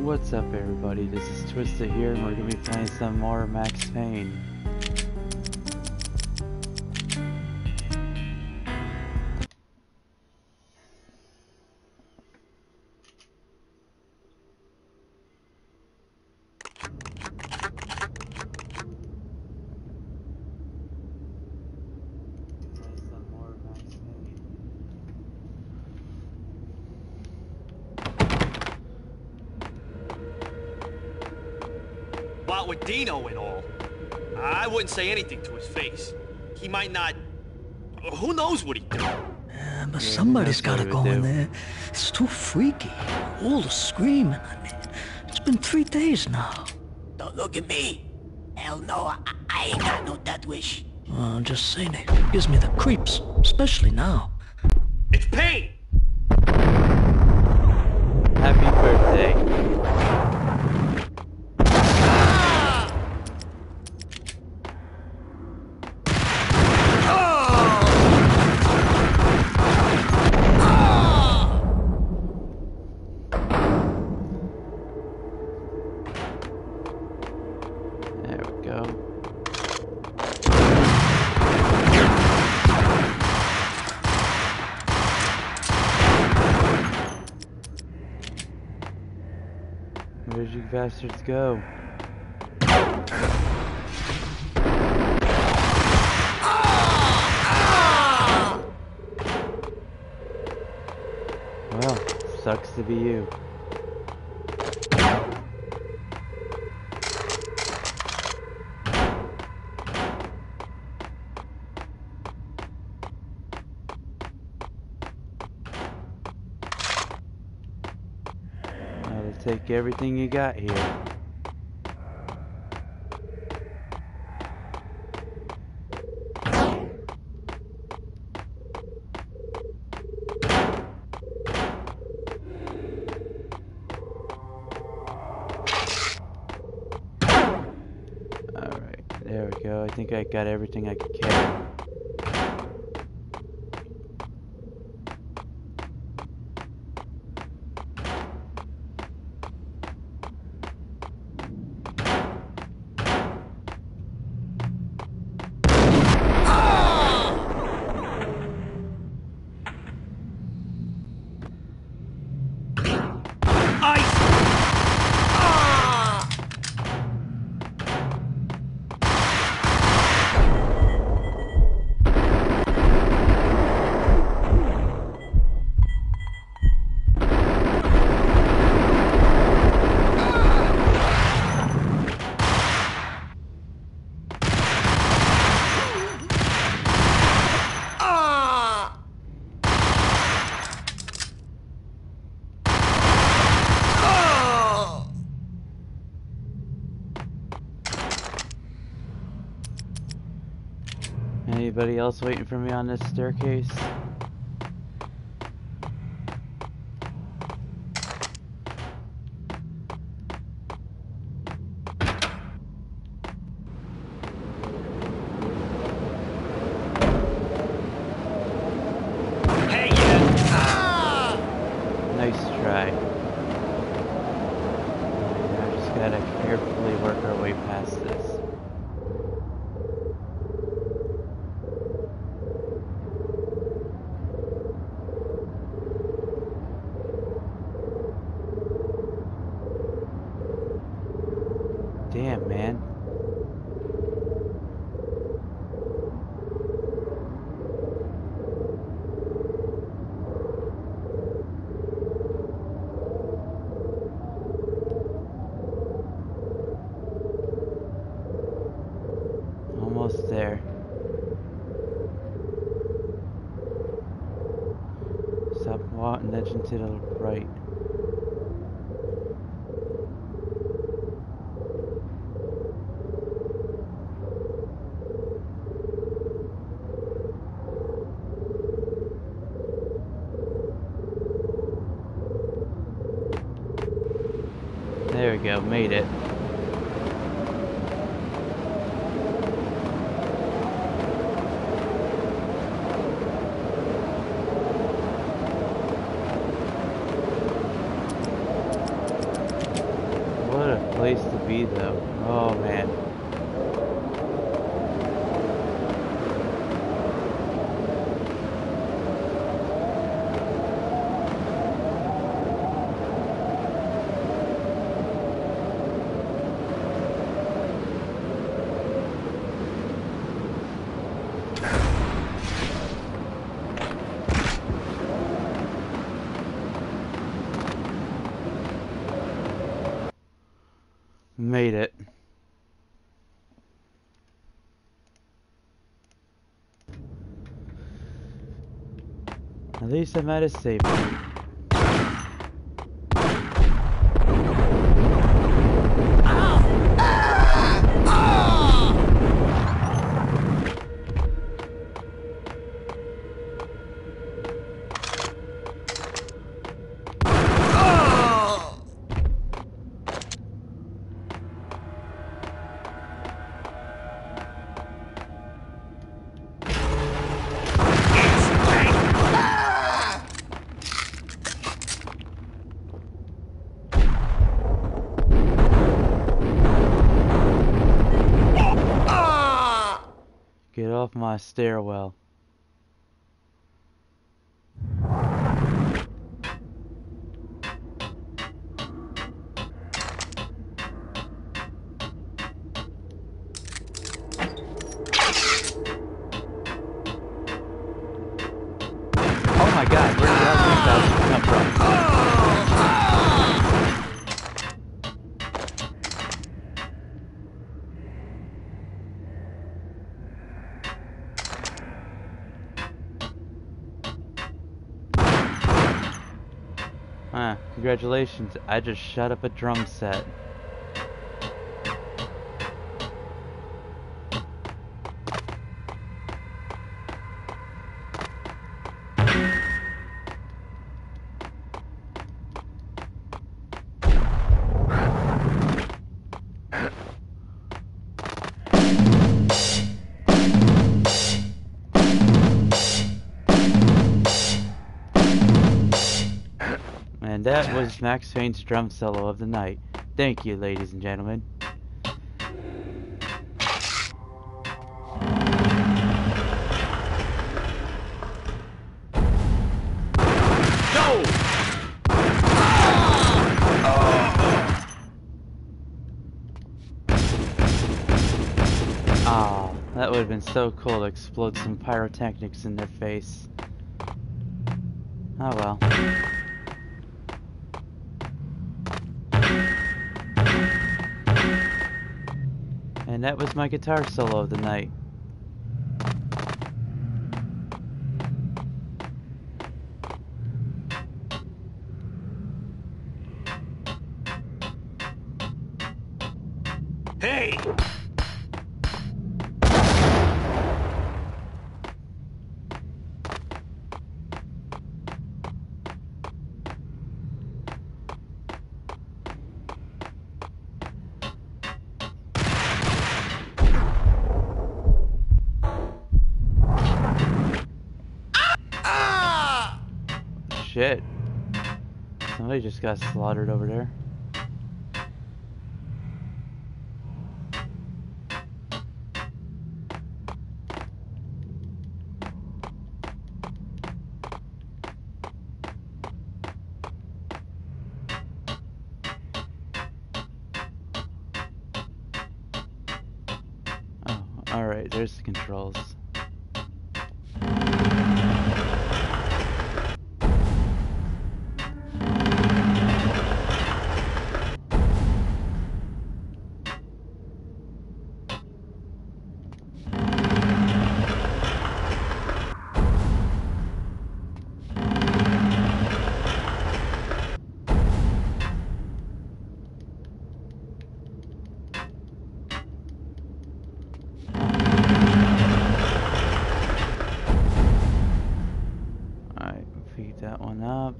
What's up, everybody? This is Twisted here, and we're gonna be playing some more Max Payne. What with Dino and all, I wouldn't say anything to his face. He might not. Who knows what he'd do? But somebody's gotta go in there. It's too freaky. All the screaming, I mean. It's been 3 days now. Don't look at me. Hell no, I ain't got no death wish. I'm just saying it gives me the creeps, especially now. It's Payne! Happy birthday. Where'd you bastards go? Well, sucks to be you. Take everything you got here. Alright, there we go. I think I got everything I could carry. Anybody else waiting for me on this staircase? Hey, yeah! Nice try. I just gotta carefully work our way past this. Damn, man. Almost there. Stop walking, edging to the right. There we go, made it. place to be, though. Oh, man. Made it. At least I'm at a safe point. Get off my stairwell. Oh my god, where did that come from? Congratulations, I just shut up a drum set. And that was Max Payne's drum solo of the night. Thank you, ladies and gentlemen. No! Ah, that would have been so cool to explode some pyrotechnics in their face. Oh well. And that was my guitar solo of the night. Hey! Shit. Somebody just got slaughtered over there. Oh, alright, there's the controls. Alright, feed that one up.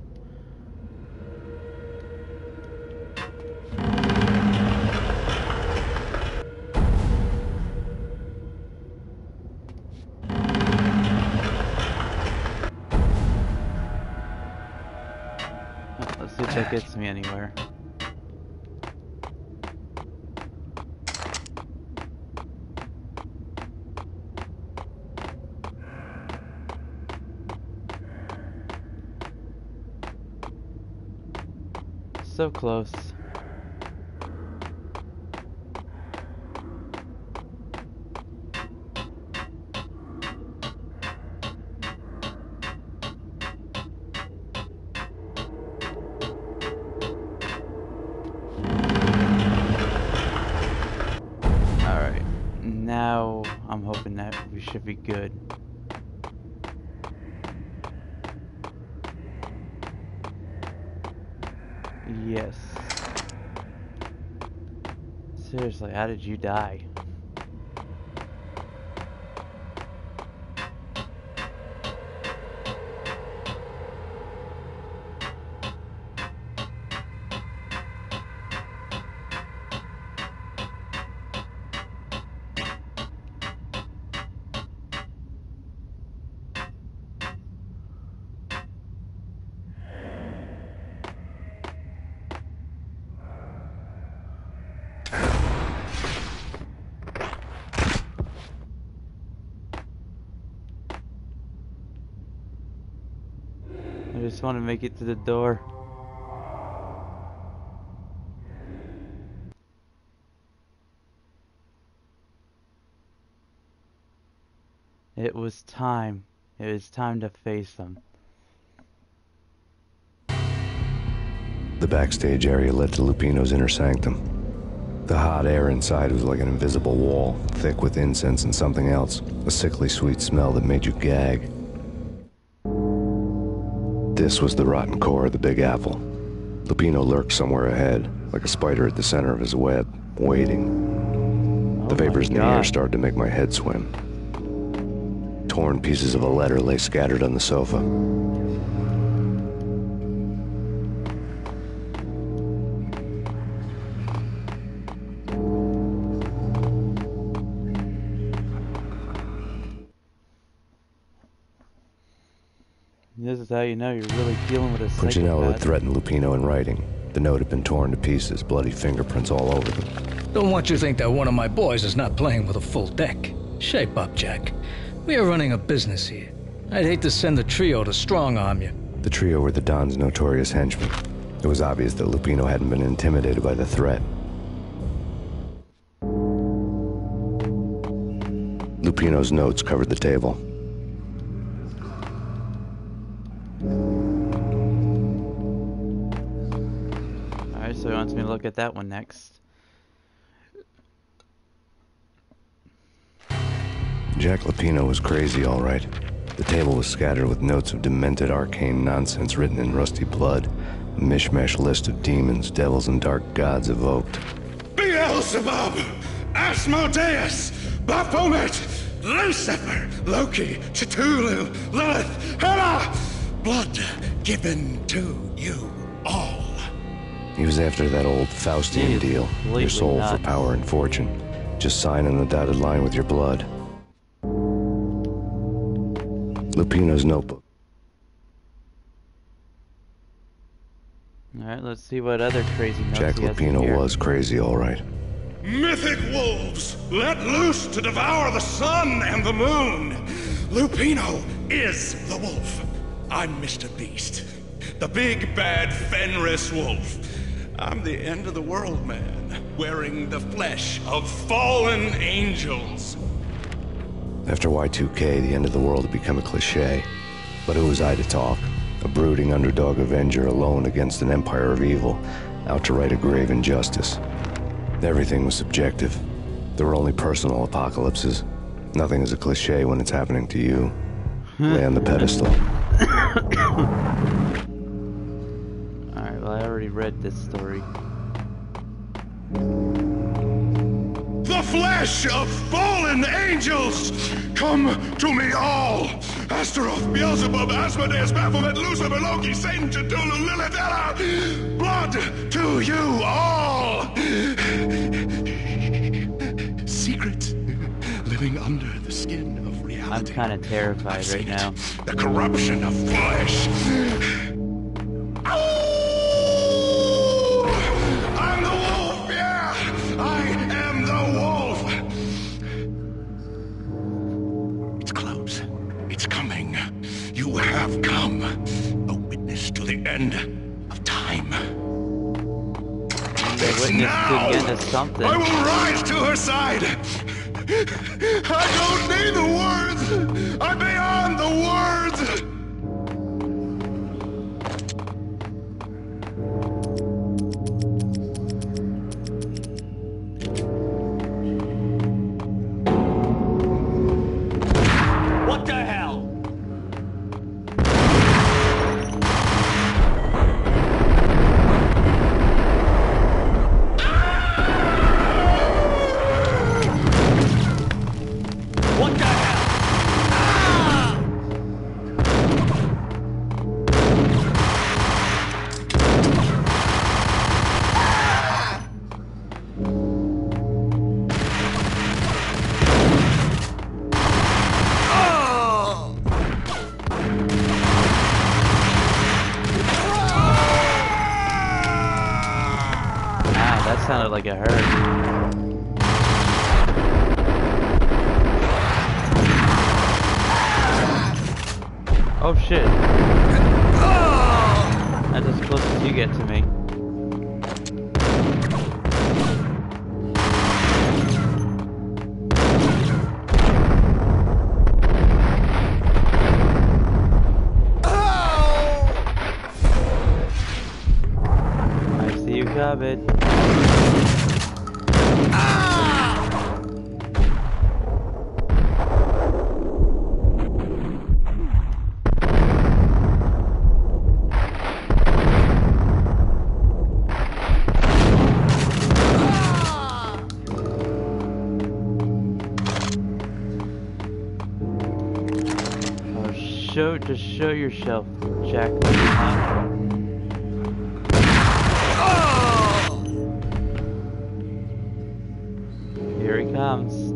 Let's see if that gets me anywhere. So close. Alright. Now I'm hoping that we should be good. Yes. Seriously, how did you die? I just want to make it to the door. It was time. It was time to face them. The backstage area led to Lupino's inner sanctum. The hot air inside was like an invisible wall, thick with incense and something else, a sickly sweet smell that made you gag. This was the rotten core of the Big Apple. Lupino lurked somewhere ahead, like a spider at the center of his web, waiting. The vapors in the air started to make my head swim. Torn pieces of a letter lay scattered on the sofa. This is how you know you're really dealing with a psychopath. Punchinello had threatened Lupino in writing. The note had been torn to pieces, bloody fingerprints all over them. Don't want you to think that one of my boys is not playing with a full deck. Shape up, Jack. We are running a business here. I'd hate to send the trio to strong-arm you. The trio were the Don's notorious henchmen. It was obvious that Lupino hadn't been intimidated by the threat. Lupino's notes covered the table. Alright, so he wants me to look at that one next. Jack Lupino was crazy, all right. The table was scattered with notes of demented arcane nonsense written in rusty blood. A mishmash list of demons, devils, and dark gods evoked. Beelzebub, Asmodeus, Baphomet, Lucifer, Loki, Cthulhu, Lilith, Hela, blood given to you all. He was after that old Faustian deal. Your soul for power and fortune. Just sign on the dotted line with your blood. Lupino's notebook. Alright, let's see what other crazy notes Jack he has in Lupino here. was crazy, all right. Mythic wolves, let loose to devour the sun and the moon. Lupino is the wolf. I'm Mr. Beast, the big bad Fenris wolf. I'm the end of the world man, wearing the flesh of fallen angels. After Y2K, the end of the world had become a cliche. But who was I to talk? A brooding underdog avenger alone against an empire of evil, out to right a grave injustice. Everything was subjective. There were only personal apocalypses. Nothing is a cliche when it's happening to you. Lay on the pedestal. Alright, well I already read this story. The flesh of fallen angels! Come to me all! Astaroth, Beelzebub, Asmodeus, Baphomet, Lucifer, Loki, Satan, Cthulhu, Lilith, Hela! Blood to you all! Secrets living under the skin of reality. I'm kind of terrified right now. The corruption of flesh. I'm the wolf, yeah! I am the wolf! It's close. It's coming. You have come. A witness to the end of time. The witness could get us something. I will rise to her side. I don't need the words. I'm beyond the words. What the hell? What the hell? Ah, that sounded like it hurt. Oh shit. That's as close as you get to me. I see you covered. Just show yourself, Jack. Here he comes.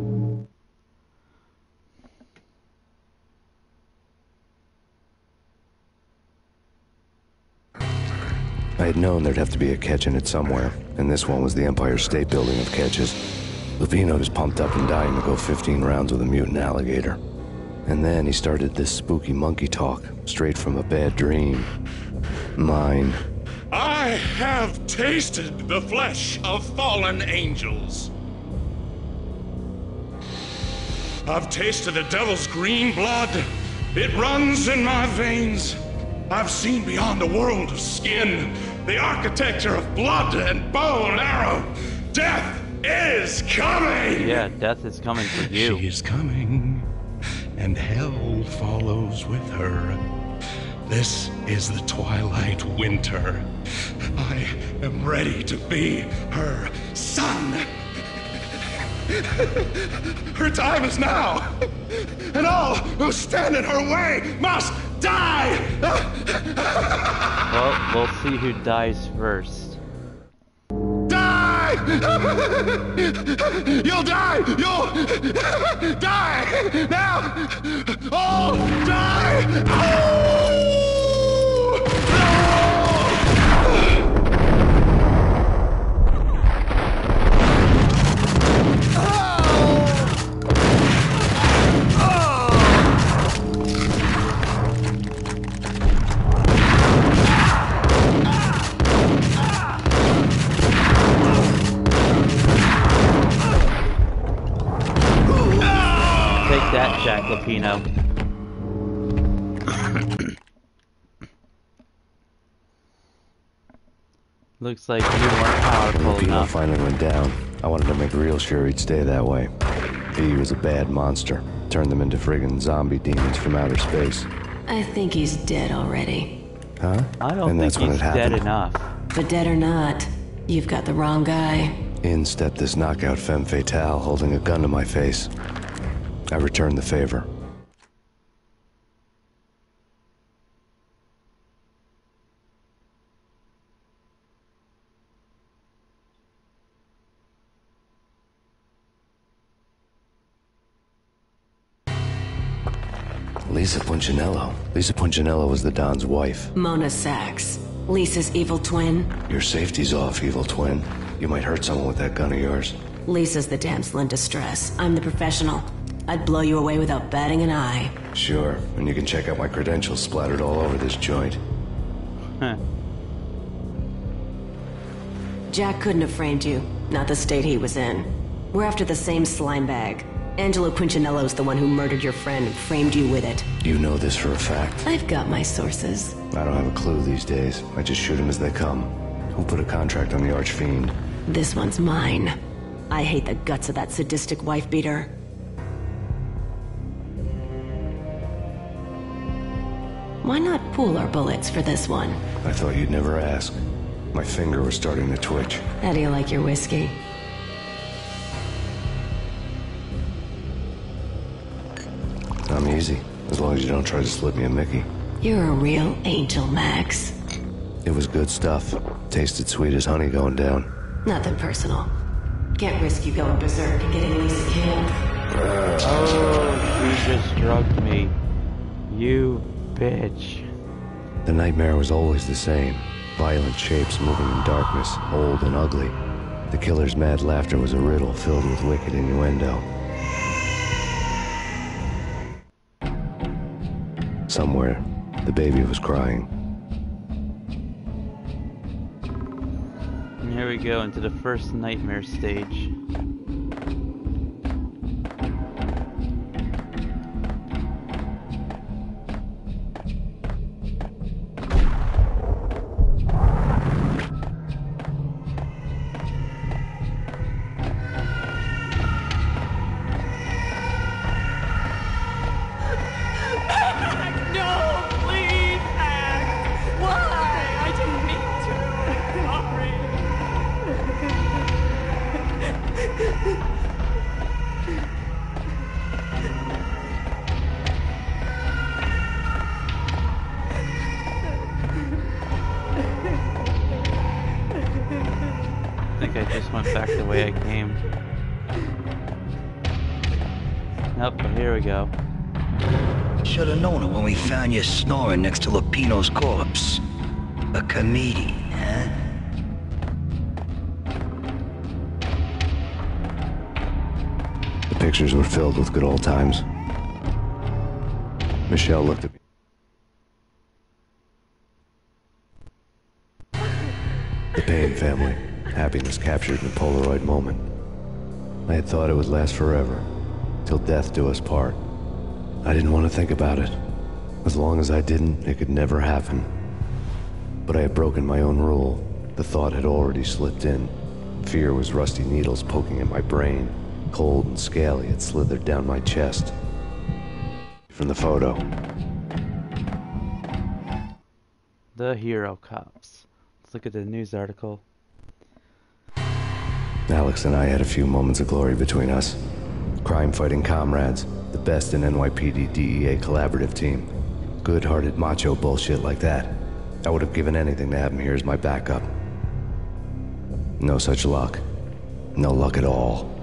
I had known there'd have to be a catch in it somewhere, and this one was the Empire State Building of catches. Lupino was pumped up and dying to go 15 rounds with a mutant alligator. And then he started this spooky monkey talk, straight from a bad dream. Mine. I have tasted the flesh of fallen angels. I've tasted the devil's green blood. It runs in my veins. I've seen beyond the world of skin, the architecture of blood and bow and arrow. Death is coming! Yeah, death is coming for you. She is coming, and hell follows with her. This is the twilight winter. I am ready to be her son. Her time is now, and all who stand in her way must die! Well, we'll see who dies first. Die! You'll die! You'll die! Now! Oh, die! Oh! Take that, Jack Lupino. Looks like you weren't powerful Lupino enough. finally went down. I wanted to make real sure he'd stay that way. He was a bad monster. Turned them into friggin' zombie demons from outer space. I think he's dead already. Huh? I don't And think that's when he's it dead happened. enough. But dead or not, you've got the wrong guy. In stepped this knockout femme fatale holding a gun to my face. I returned the favor. Lisa Punchinello. Lisa Punchinello was the Don's wife. Mona Sachs, Lisa's evil twin. Your safety's off, evil twin. You might hurt someone with that gun of yours. Lisa's the damsel in distress. I'm the professional. I'd blow you away without batting an eye. Sure, and you can check out my credentials splattered all over this joint. Huh. Jack couldn't have framed you. Not the state he was in. We're after the same slime bag. Angelo Punchinello's the one who murdered your friend and framed you with it. You know this for a fact. I've got my sources. I don't have a clue these days. I just shoot them as they come. Who put a contract on the Archfiend? This one's mine. I hate the guts of that sadistic wife-beater. Why not pool our bullets for this one? I thought you'd never ask. My finger was starting to twitch. How do you like your whiskey? I'm easy, as long as you don't try to slip me a Mickey. You're a real angel, Max. It was good stuff. Tasted sweet as honey going down. Nothing personal. Can't risk you going berserk and getting Lisa killed. Oh, she just drugged me. You bitch. The nightmare was always the same. Violent shapes moving in darkness, old and ugly. The killer's mad laughter was a riddle filled with wicked innuendo. Somewhere, the baby was crying. And here we go into the first nightmare stage. No, please, Max. Why? I didn't mean to. Sorry. I think I just went back the way I came. Nope, but here we go. Should have known it when we found you snoring next to Lupino's corpse. A comedian, huh? The pictures were filled with good old times. Michelle looked at me. The Payne family. Happiness captured in a Polaroid moment. I had thought it would last forever, till death do us part. I didn't want to think about it. As long as I didn't, it could never happen. But I had broken my own rule. The thought had already slipped in. Fear was rusty needles poking at my brain. Cold and scaly, it slithered down my chest. From the photo. The hero cops. Let's look at the news article. Alex and I had a few moments of glory between us. Crime-fighting comrades, the best in NYPD DEA collaborative team. Good-hearted macho bullshit like that. I would have given anything to have him here as my backup. No such luck. No luck at all.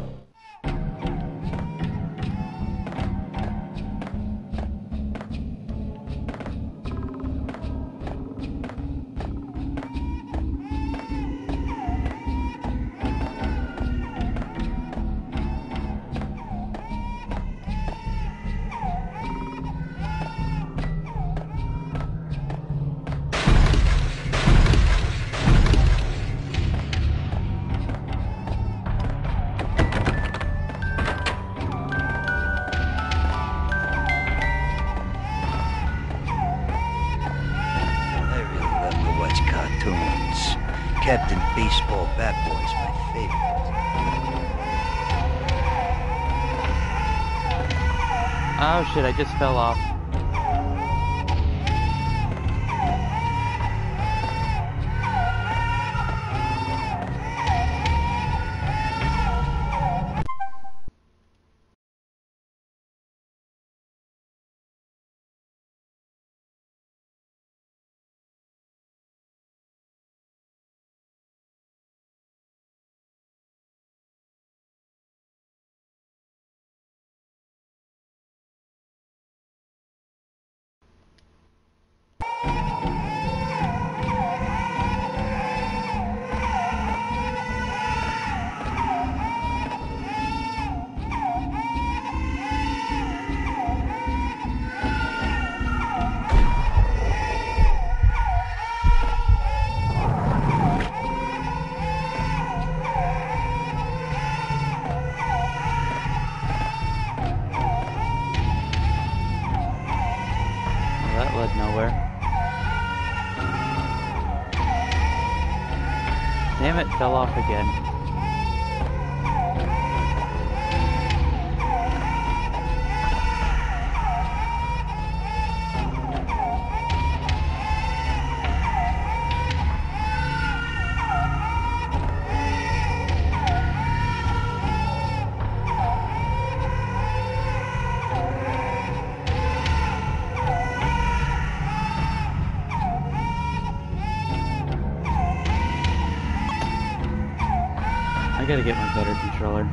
I really love to watch cartoons. Captain Baseball Bat Boy's my favorite. Oh shit, I just fell off. Damn it, fell off again. I gotta get my better controller.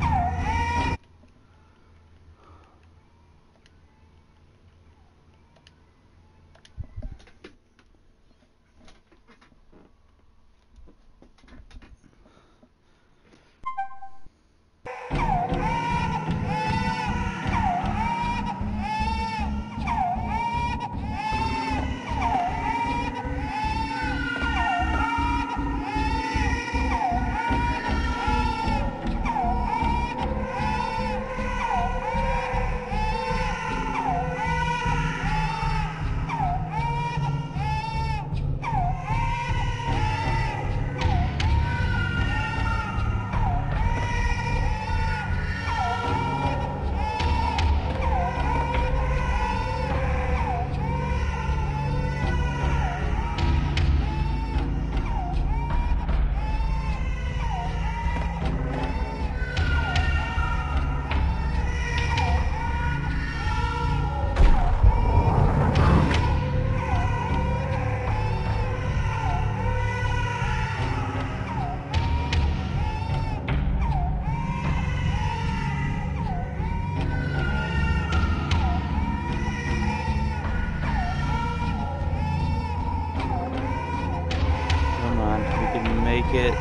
Make it.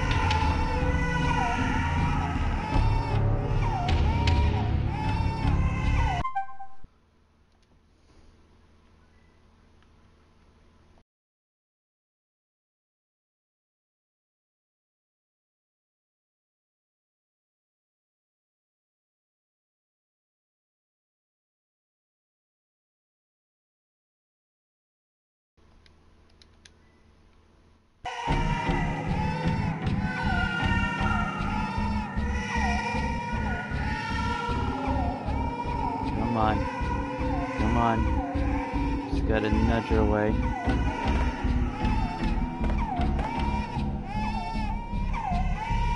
Come on. Come on. Just gotta nudge her away.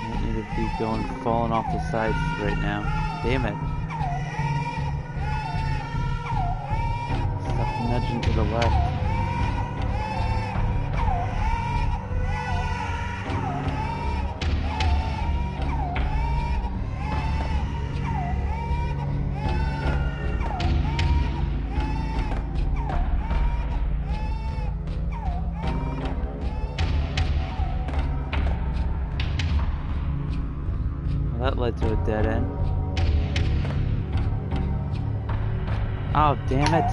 Don't need to be falling off the sides right now. Damn it. Stop nudging to the left. That led to a dead end. Oh, damn it.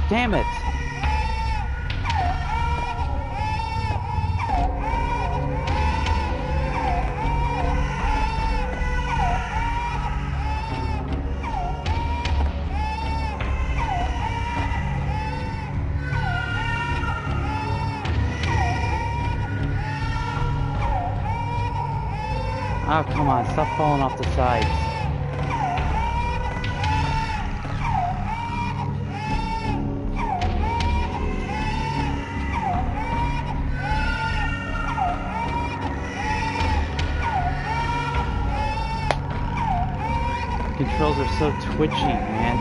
Damn it! Oh, come on, stop falling off the sides. Controls are so twitchy, man.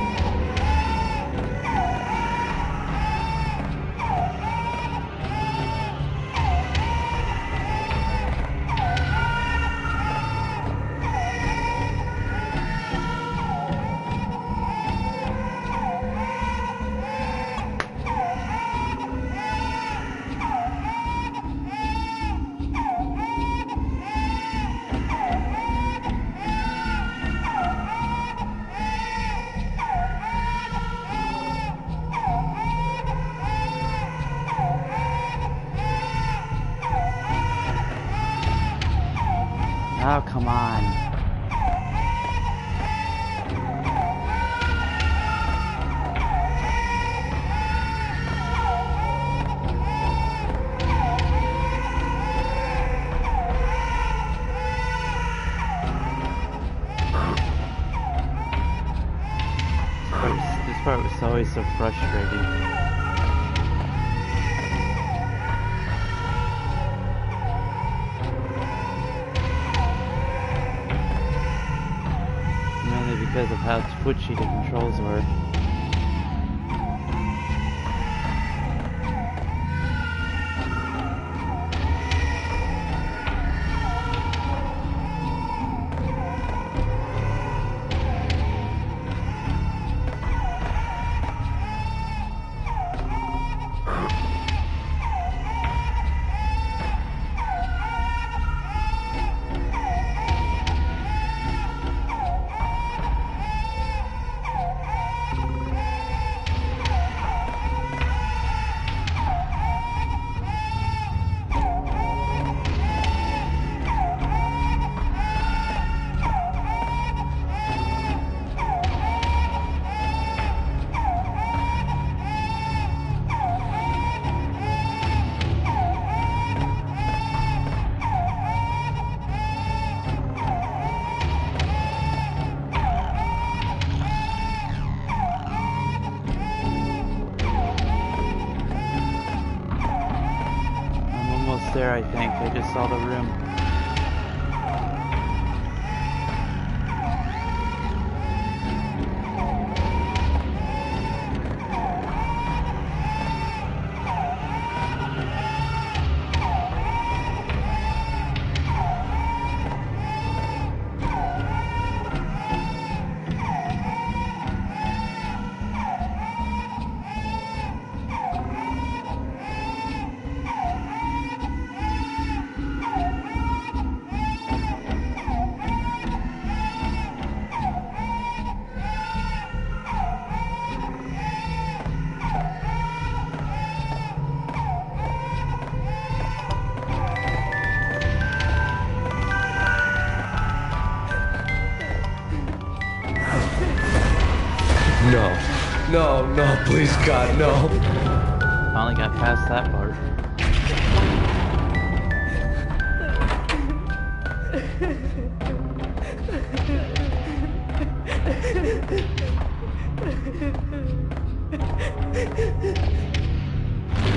part was always so frustrating. Mainly because of how twitchy the controls were. There, I think. I just saw the room. No, please, God, no. Finally got past that part.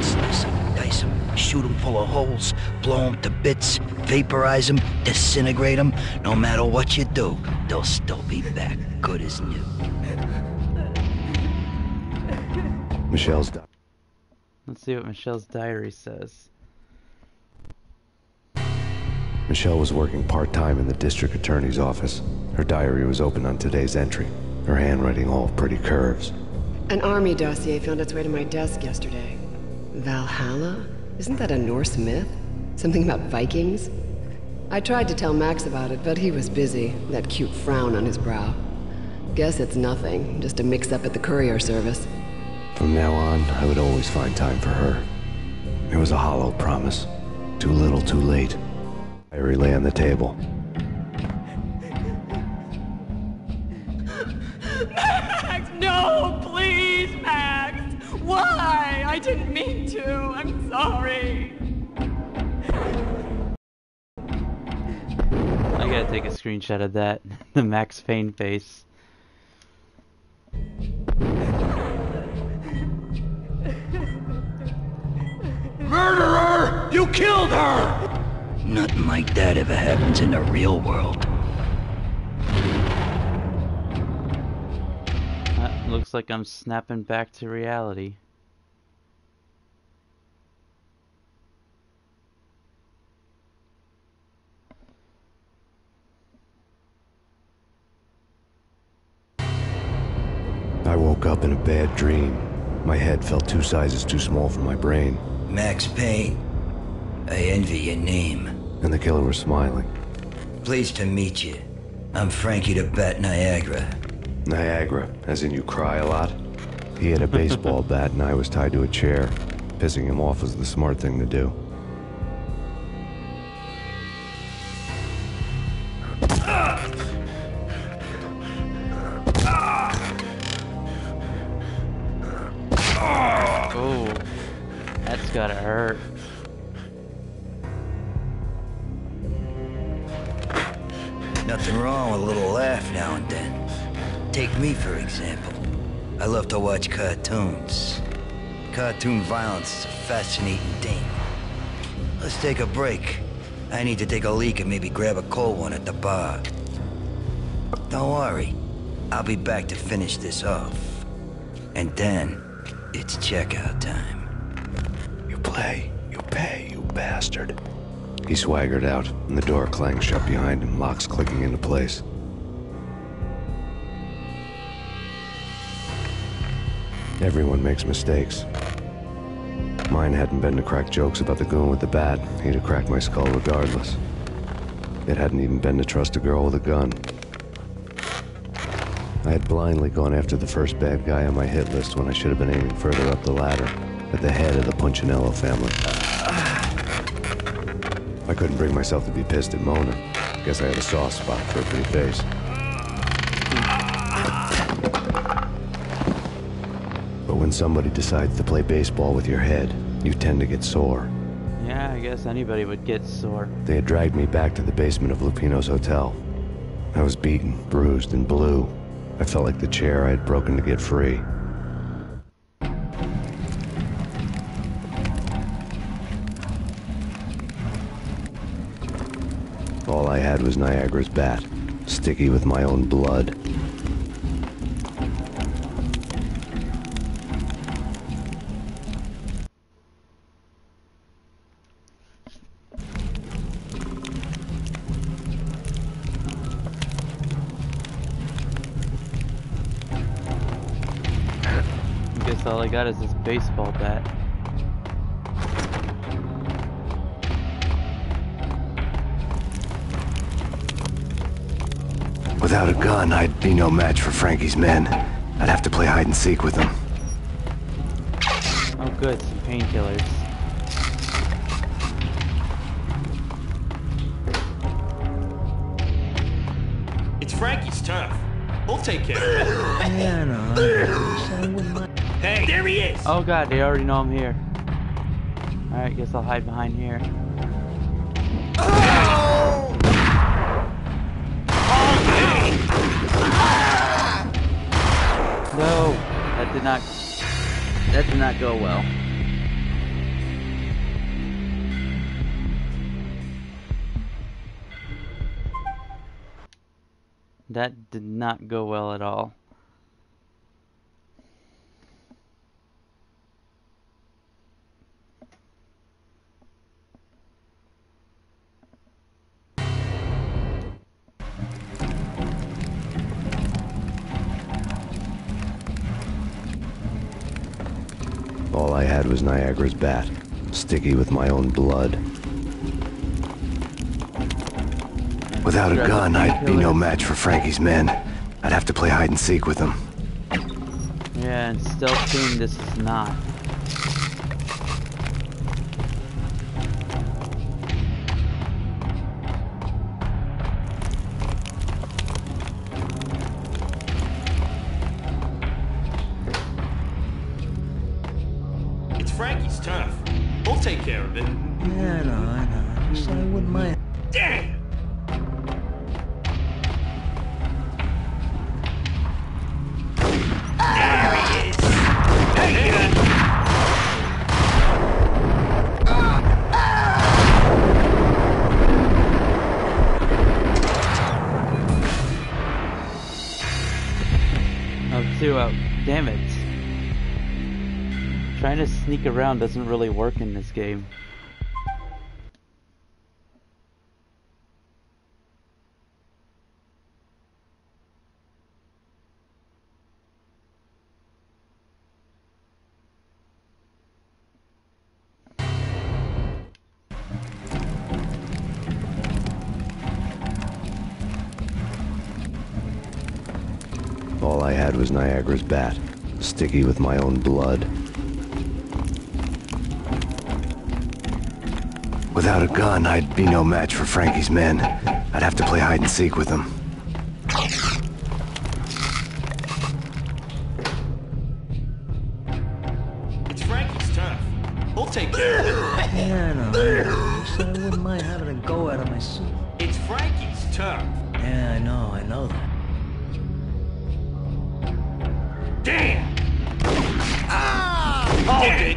Slice them, dice them, shoot them full of holes, blow them to bits, vaporize them, disintegrate them. No matter what you do, they'll still be back, good as new. Michelle's Let's see what Michelle's diary says. Michelle was working part-time in the district attorney's office. Her diary was open on today's entry, her handwriting all pretty curves. An army dossier found its way to my desk yesterday. Valhalla? Isn't that a Norse myth? Something about Vikings? I tried to tell Max about it, but he was busy, that cute frown on his brow. Guess it's nothing, just a mix-up at the courier service. From now on, I would always find time for her. It was a hollow promise. Too little, too late. Diary lay on the table. Max, no, please, Max. Why? I didn't mean to. I'm sorry. I gotta take a screenshot of that. The Max Payne face. Murderer! You killed her! Nothing like that ever happens in the real world. Looks like I'm snapping back to reality. I woke up in a bad dream. My head felt 2 sizes too small for my brain. Max Payne, I envy your name. And the killer was smiling. Pleased to meet you. I'm Frankie the Bat Niagara. Niagara, as in you cry a lot? He had a baseball bat and I was tied to a chair. Pissing him off was the smart thing to do. Oh, that's gotta hurt. Nothing wrong with a little laugh now and then. Take me, for example. I love to watch cartoons. Cartoon violence is a fascinating thing. Let's take a break. I need to take a leak and maybe grab a cold one at the bar. Don't worry. I'll be back to finish this off. And then, it's checkout time. You play, you pay, you bastard. He swaggered out, and the door clanged shut behind him, locks clicking into place. Everyone makes mistakes. Mine hadn't been to crack jokes about the goon with the bat. He'd have cracked my skull regardless. It hadn't even been to trust a girl with a gun. I had blindly gone after the first bad guy on my hit list when I should have been aiming further up the ladder, at the head of the Punchinello family. I couldn't bring myself to be pissed at Mona. Guess I had a soft spot for a pretty face. But when somebody decides to play baseball with your head, you tend to get sore. Yeah, I guess anybody would get sore. They had dragged me back to the basement of Lupino's hotel. I was beaten, bruised, and blue. I felt like the chair I had broken to get free. All I had was Niagara's bat, sticky with my own blood. Guess all I got is this baseball bat. Without a gun, I'd be no match for Frankie's men. I'd have to play hide and seek with them. Oh good, some painkillers. It's Frankie's turf. We'll take care of it. Yeah, no. Hey, there he is! Oh god, they already know I'm here. Alright, guess I'll hide behind here. No, that did not go well. That did not go well at all. All I had was Niagara's bat, sticky with my own blood. Without a gun, I'd be no match for Frankie's men. I'd have to play hide and seek with them. Yeah, and stealth team, this is not. It's Frankie's turf. We'll take care of it. Yeah, I know. Just I wouldn't mind. Damn! There he is! Hey! Oh, 2 out. Damn it. Trying to sneak around doesn't really work in this game. All I had was Niagara's bat, sticky with my own blood. Without a gun, I'd be no match for Frankie's men. I'd have to play hide and seek with them. It's Frankie's turf. We'll take care of it. Yeah, I know. Just I wouldn't mind having a go out of my suit. It's Frankie's turf. Yeah, I know that. Damn! Hold it!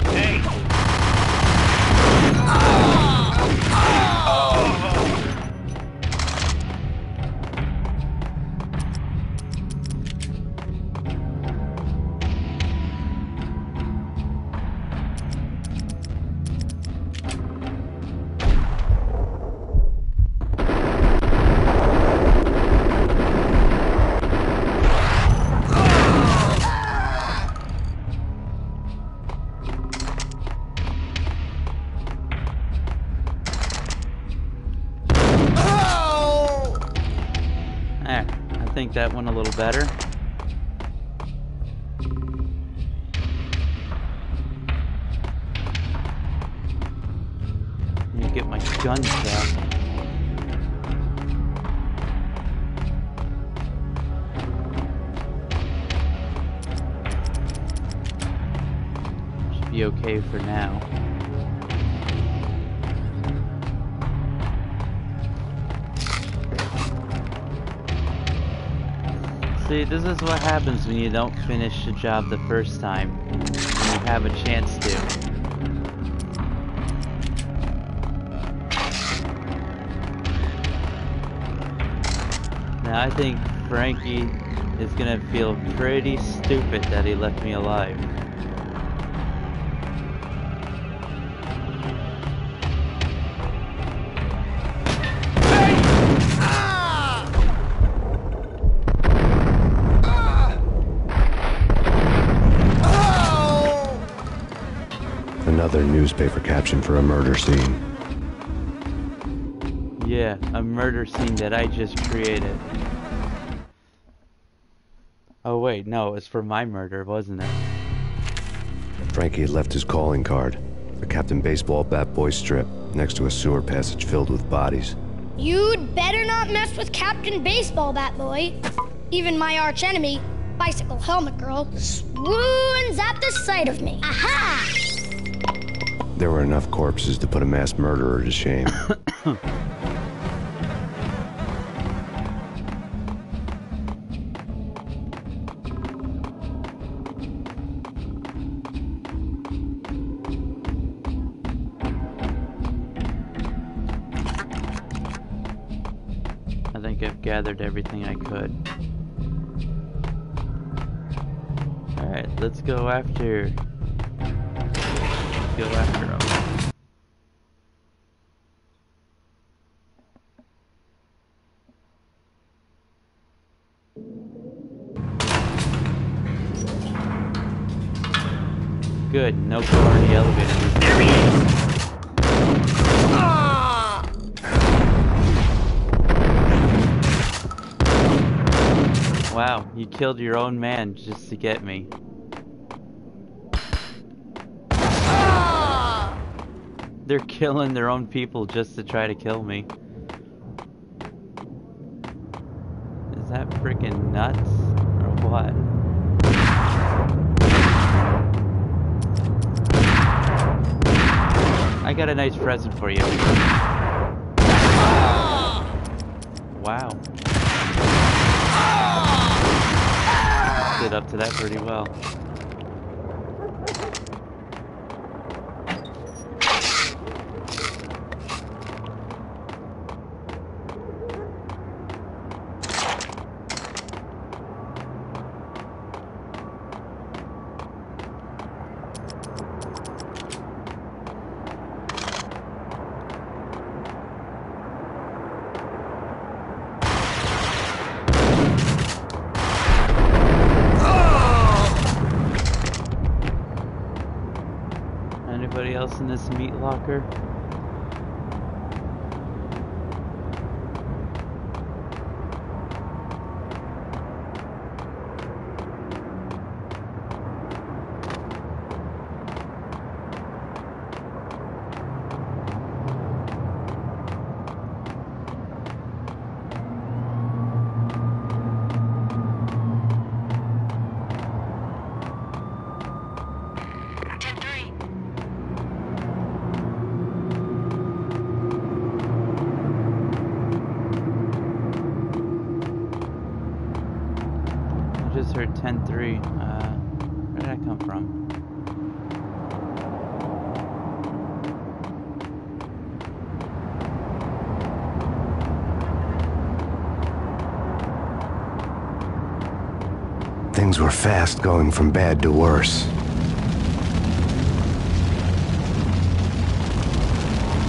Hey! There, I think that went a little better. Need to get my guns back. Should be okay for now. See, this is what happens when you don't finish the job the first time, when you have a chance to. Now I think Frankie is gonna feel pretty stupid that he left me alive. Another newspaper caption for a murder scene. Yeah, a murder scene that I just created. Oh wait, no, it's for my murder, wasn't it? Frankie had left his calling card, a Captain Baseball bat boy strip, next to a sewer passage filled with bodies. You'd better not mess with Captain Baseball Bat Boy. Even my arch enemy, Bicycle Helmet Girl, swoons at the sight of me. Aha! There were enough corpses to put a mass murderer to shame. I think I've gathered everything I could. Alright, let's go after... Go after him. Good, no car in the elevator. There he is! Wow, you killed your own man just to get me. They're killing their own people just to try to kill me. Is that freaking nuts? Or what? I got a nice present for you. Wow. Stood up to that pretty well. Anybody else in this meat locker? 10-3. Where did I come from? Things were fast going from bad to worse.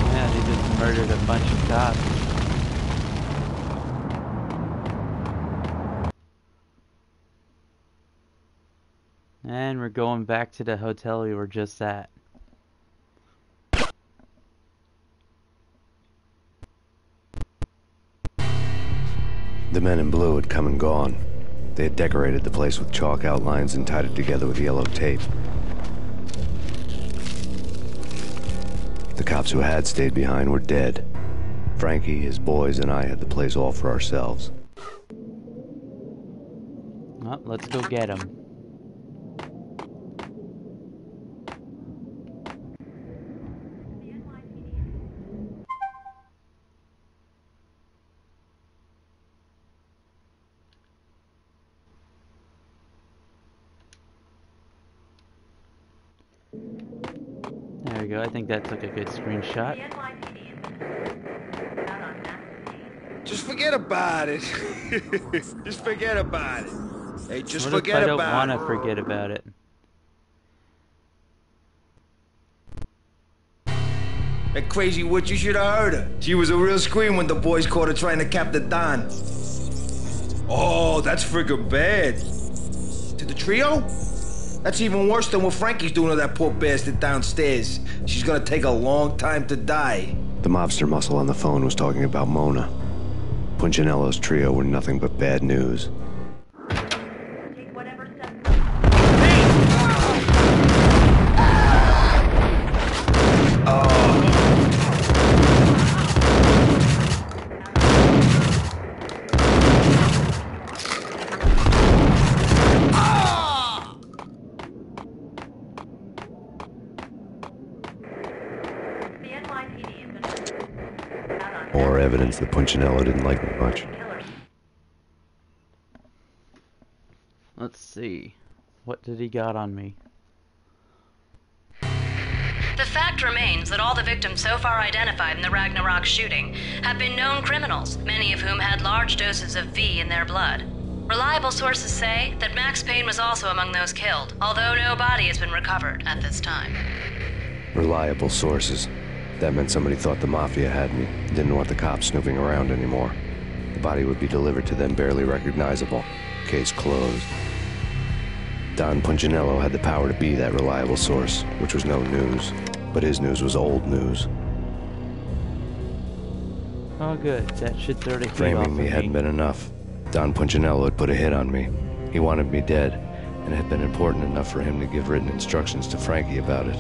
Yeah, they just murdered a bunch of cops. And we're going back to the hotel we were just at. The men in blue had come and gone. They had decorated the place with chalk outlines and tied it together with yellow tape. The cops who had stayed behind were dead. Frankie, his boys, and I had the place all for ourselves. Well, let's go get him. There we go, I think that took a good screenshot. Just forget about it. Just forget about it. Hey, just What if forget I don't about want it. to forget about it? That crazy witch, you should have heard her. She was a real scream when the boys caught her trying to cap the Don. Oh, that's friggin' bad. To the trio? That's even worse than what Frankie's doing to that poor bastard downstairs. She's gonna take a long time to die. The mobster muscle on the phone was talking about Mona. Punchinello's trio were nothing but bad news. More evidence that Punchinello didn't like me much. Let's see. What did he got on me? The fact remains that all the victims so far identified in the Ragnarok shooting have been known criminals, many of whom had large doses of V in their blood. Reliable sources say that Max Payne was also among those killed, although no body has been recovered at this time. Reliable sources. That meant somebody thought the Mafia had me, didn't want the cops snooping around anymore. The body would be delivered to them barely recognizable. Case closed. Don Punchinello had the power to be that reliable source, which was no news. But his news was old news. Oh good, that should throw the heat off Framing of me hadn't been enough. Don Punchinello had put a hit on me. He wanted me dead, and it had been important enough for him to give written instructions to Frankie about it.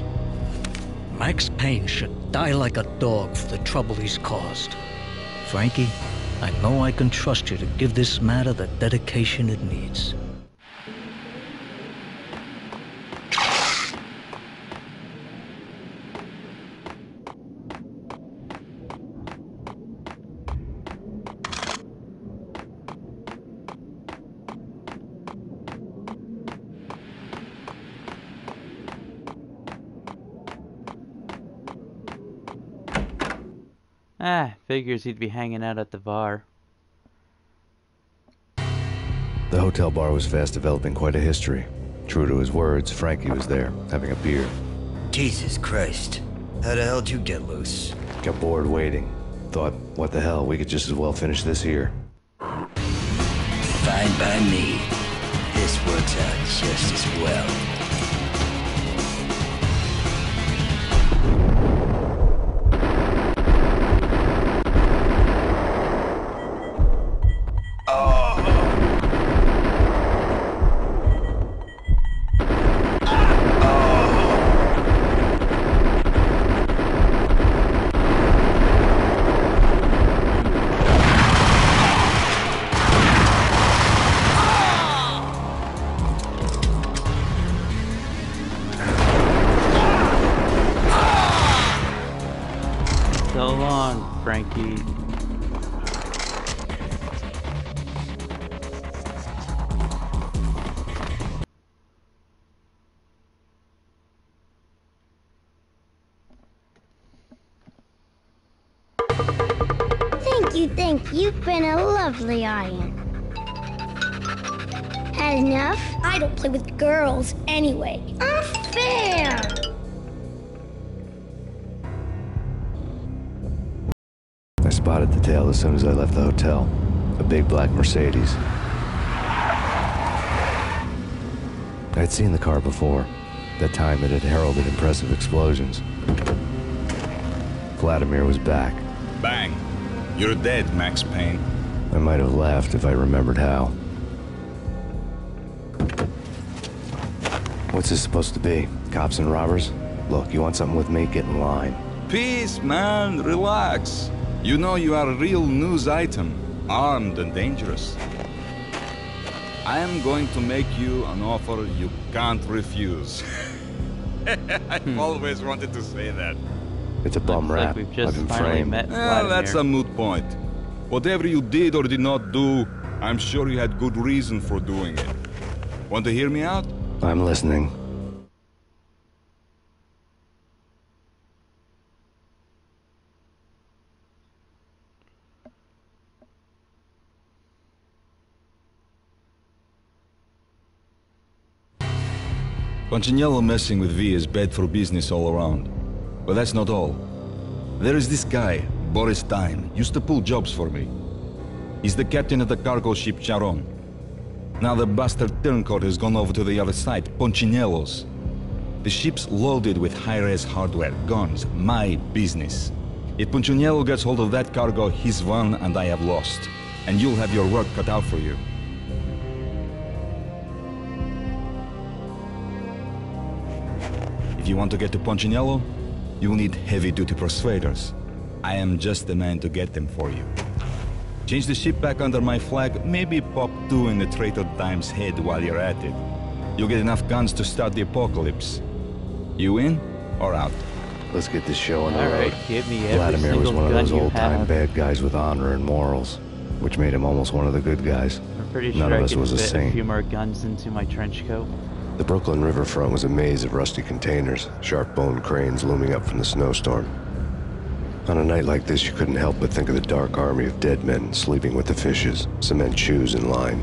Max Payne should die like a dog for the trouble he's caused. Frankie, I know I can trust you to give this matter the dedication it needs. Ah, figures he'd be hanging out at the bar. The hotel bar was fast developing quite a history. True to his words, Frankie was there, having a beer. Jesus Christ. How the hell did you get loose? Got bored waiting. Thought, what the hell, we could just as well finish this here. Fine by me. This works out just as well. So long, Frankie. You think you've been a lovely iron. Had enough? I don't play with girls anyway. Unfair! I spotted the tail as soon as I left the hotel. A big black Mercedes. I'd seen the car before. That time it had heralded impressive explosions. Vladimir was back. Bang. You're dead, Max Payne. I might have laughed if I remembered how. What's this supposed to be? Cops and robbers? Look, you want something with me? Get in line. Peace, man. Relax. You know you are a real news item. Armed and dangerous. I am going to make you an offer you can't refuse. I've always wanted to say that. It's a bum rap. We've just I've been finally framed. met Well, that's a moot point. Whatever you did or did not do, I'm sure you had good reason for doing it. Want to hear me out? I'm listening. Punchinello messing with V is bad for business all around. But that's not all. There is this guy, Boris Dime, used to pull jobs for me. He's the captain of the cargo ship Charon. Now the bastard turncoat has gone over to the other side, Punchinello's. The ship's loaded with high-res hardware, guns, my business. If Punchinello gets hold of that cargo, he's won and I have lost. And you'll have your work cut out for you. If you want to get to Punchinello, you'll need heavy-duty persuaders. I am just the man to get them for you. Change the ship back under my flag, maybe pop 2 in the traitor Dime's head while you're at it. You'll get enough guns to start the apocalypse. You in or out? Let's get this show on the road. Alright, give me every Vladimir was single one of gun those you old-time have. bad guys with honor and morals, which made him almost one of the good guys. I'm pretty None sure of I us could was a fit a saint. few more guns into my trench coat. The Brooklyn riverfront was a maze of rusty containers, sharp-boned cranes looming up from the snowstorm. On a night like this, you couldn't help but think of the dark army of dead men sleeping with the fishes, cement shoes in line.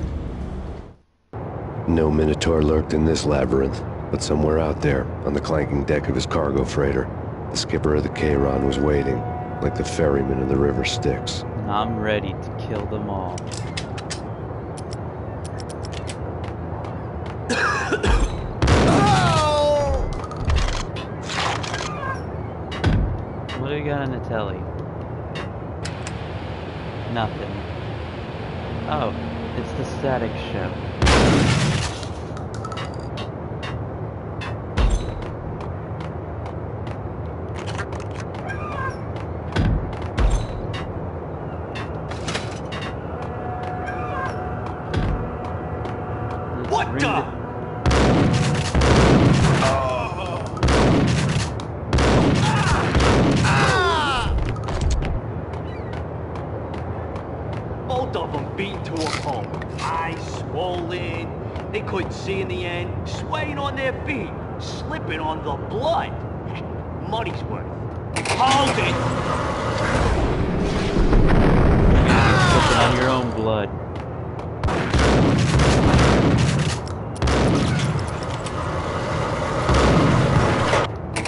No Minotaur lurked in this labyrinth, but somewhere out there, on the clanking deck of his cargo freighter, the skipper of the Chiron was waiting, like the ferryman of the river Styx. I'm ready to kill them all. What do we got on the telly? Nothing. Oh, it's the Static Show. What the? Both of them beaten to a pulp. Eyes swollen. They couldn't see in the end. Swaying on their feet. Slipping on the blood. Money's worth. Hold it! Slipping on your own blood.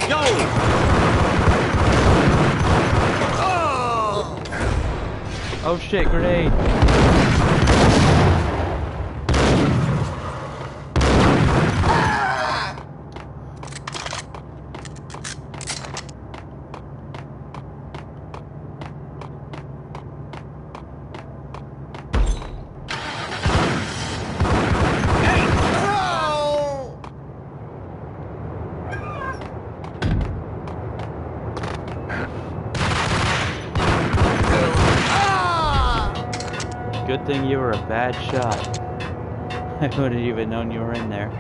Yo! Oh shit, grenade! Good thing you were a bad shot. I wouldn't even known you were in there.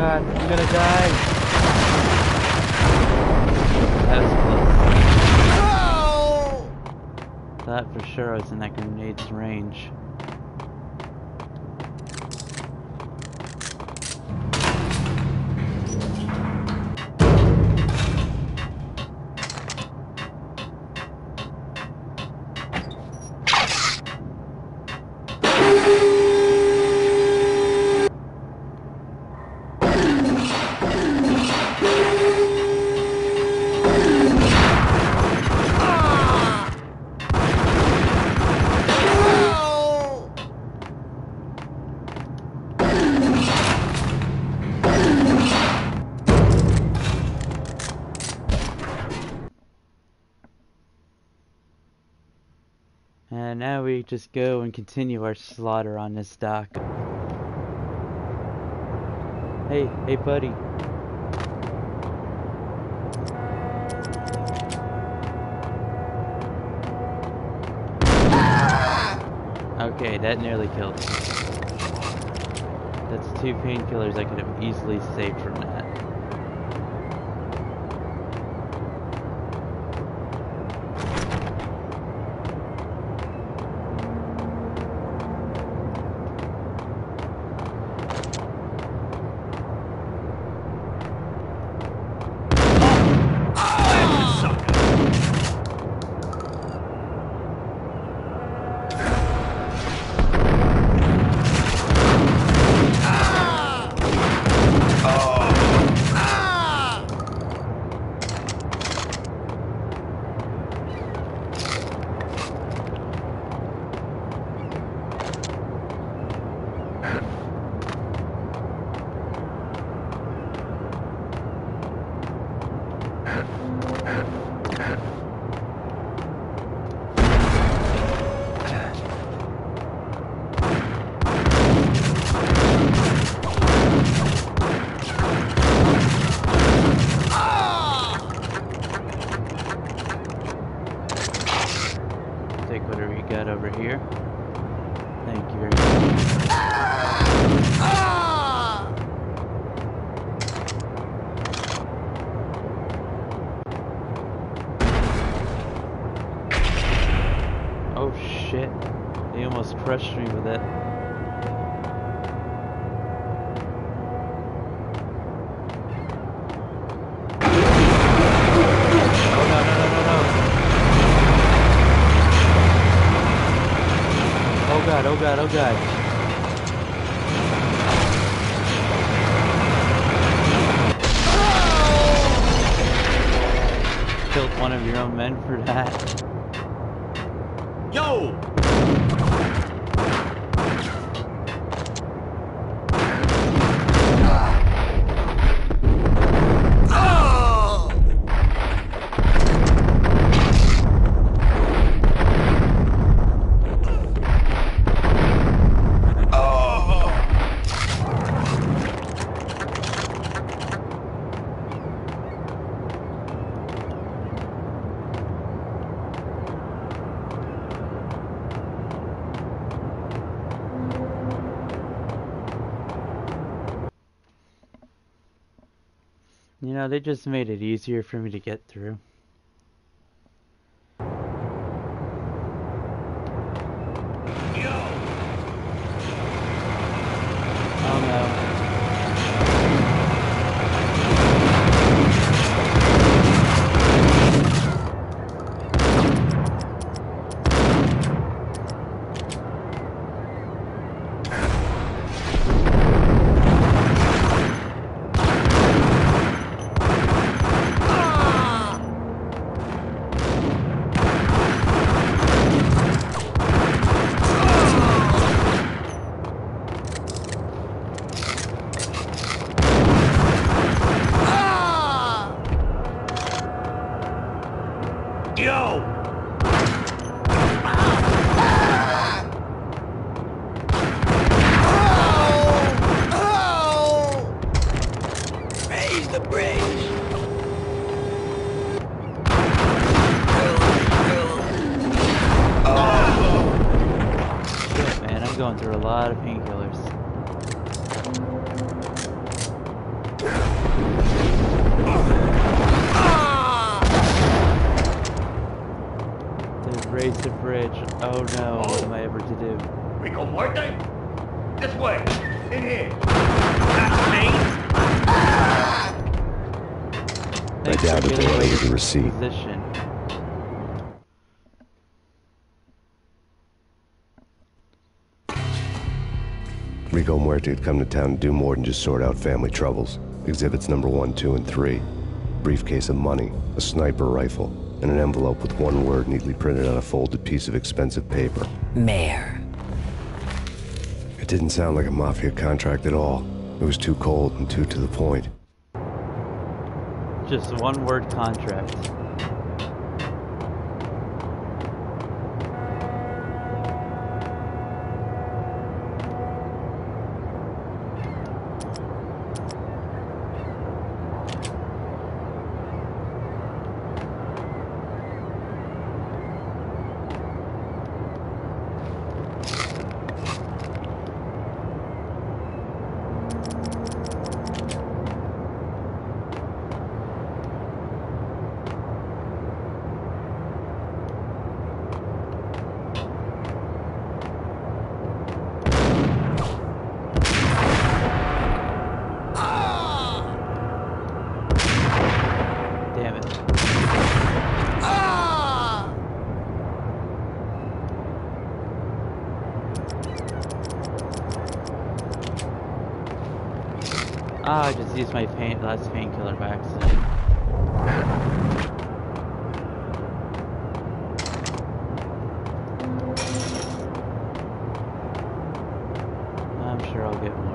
god, I'm gonna die. That was close. Thought for sure I was in that grenade's range. And now we just go and continue our slaughter on this dock. Hey, buddy. Okay, that nearly killed me. That's 2 painkillers I could have easily saved from that. Take whatever you got over here. Thank you very much. Oh shit. They almost crushed me with it. Oh god, oh god. Killed one of your own men for that. Yo! You know, they just made it easier for me to get through. Oh no. Going through a lot of painkillers. the bridge. Oh no, what am I ever to do? Rico Muerte? This way. In here. That's Payne. I doubt if they ever get a receipt. Position. Rico Muerte had come to town to do more than just sort out family troubles. Exhibits number 1, 2, and 3. Briefcase of money, a sniper rifle, and an envelope with one word neatly printed on a folded piece of expensive paper. Mayor. It didn't sound like a mafia contract at all. It was too cold and too to the point. Just one word contract. Ah, I just used my last painkiller by accident. I'm sure I'll get more.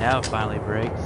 Now it finally breaks.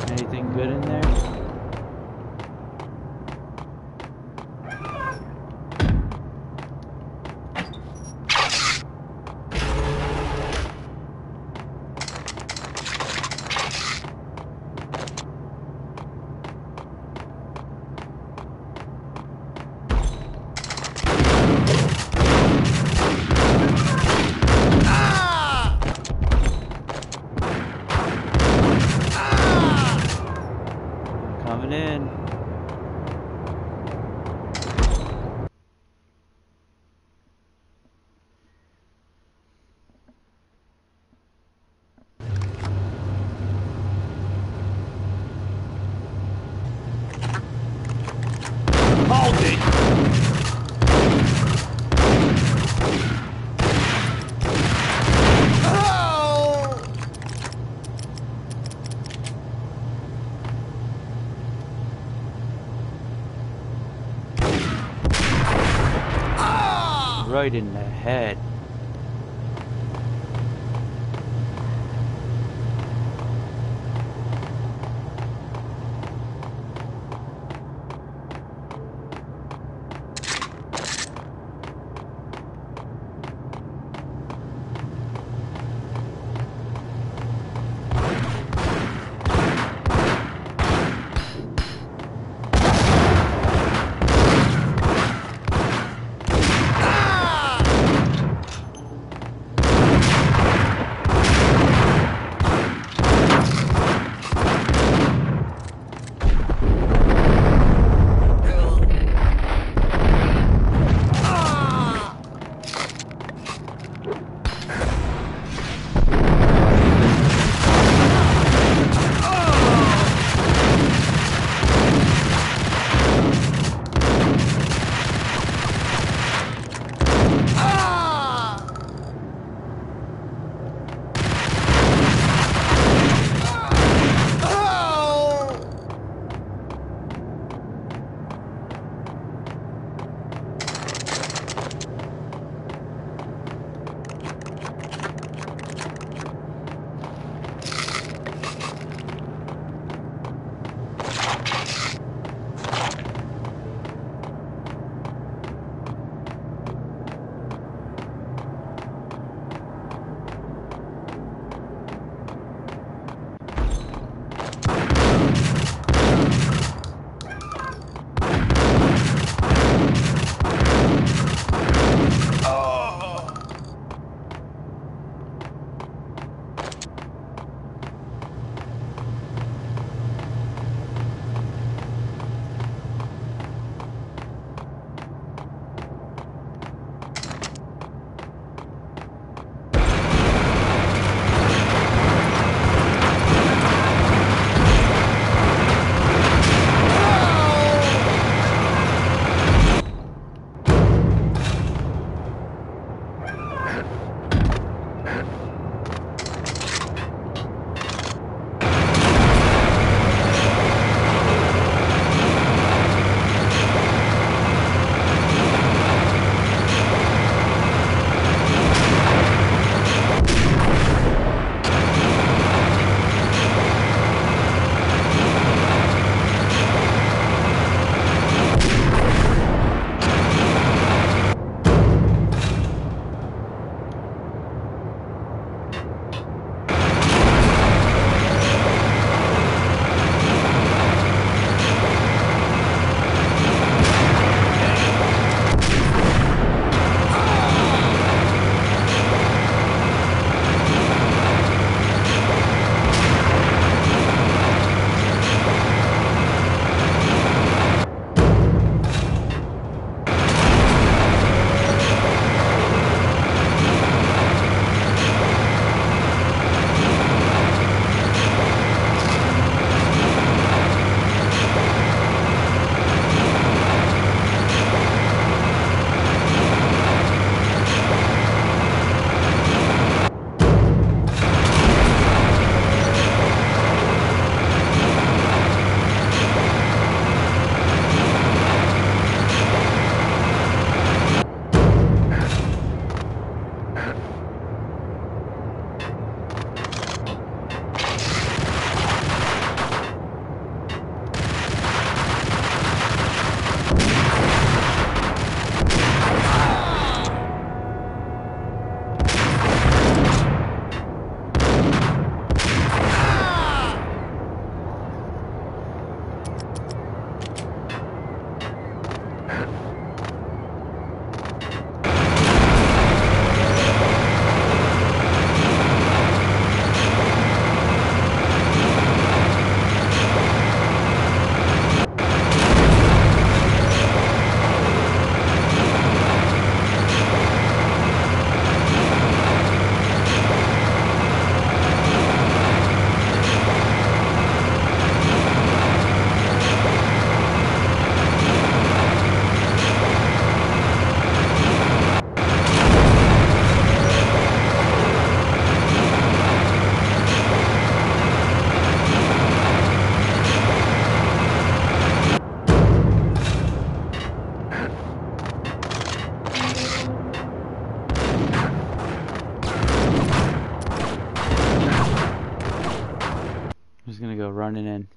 Anything good in there? Coming in. Hold it! Right in the head. just gonna go running in.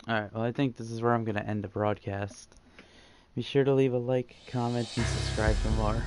Alright, well I think this is where I'm gonna end the broadcast. Be sure to leave a like, comment, and subscribe for more.